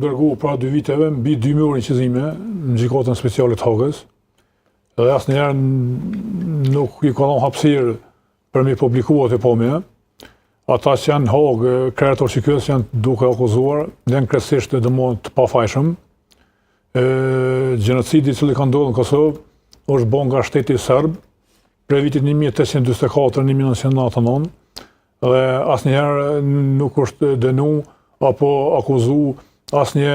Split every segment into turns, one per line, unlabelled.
dërgu pra 2 viteve mbi 2 orë inqizime në gjykatën speciale të Hagës. Dhe asnjëherë nuk i ka dhënë hapësirë për mi publikua të pomja. Ata që janë Hagë, kretator që kësë janë duke akuzuar, janë krejtësisht domosdoshmë të pafajshëm. Gjenocidi që ka ndodhur në Kosovë është bën nga shteti serb prej vitit 1844-1999 dhe asnjëherë nuk është dënu apo akuzu asnjë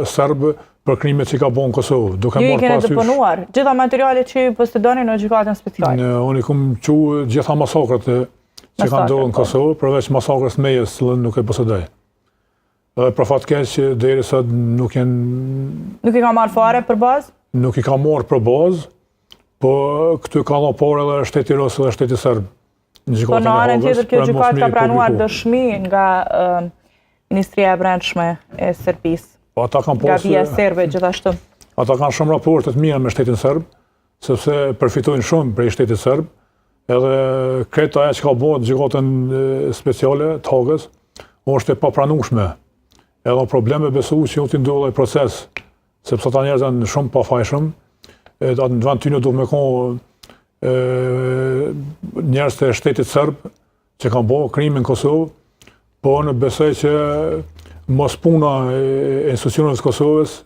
serb për krimet që ka bën në Kosovë.
Ju i keni deponuar gjitha materialet që ju postedoni në gjykatën speciale?
Unë i kam thënë gjitha masakrat që kanë ndodhur në Kosovë, përveç masakrës të Mejës, që nuk e posedoj. Dhe për fat keq që derisa nuk janë...
Nuk i ka marrë fare për bazë?
Nuk i ka marrë për bazë, po këtu ka dhënë parë edhe shteti Ros dhe shteti serb.
Po në anën tjetër kjo gjykatë ka pranuar dëshmi nga Ministria e Brendshme e Serbisë. Nga vija serbe gjithashtu.
Ata kanë shumë raporte të mira me shtetin serb, sepse përfitojnë shumë prej shtetit serb, edhe këtë ajo që ka bërë gjykatën speciale të Hagës është e papranueshme. Edhe probleme besu që u t'i ndodhej proces, sepse ata njerëz janë shumë pafajshëm, në vend tyre duhet me konë njerëz të shtetit serb që kanë bërë krime në Kosovë, po në besoj që mos puna e institucioneve të Kosovës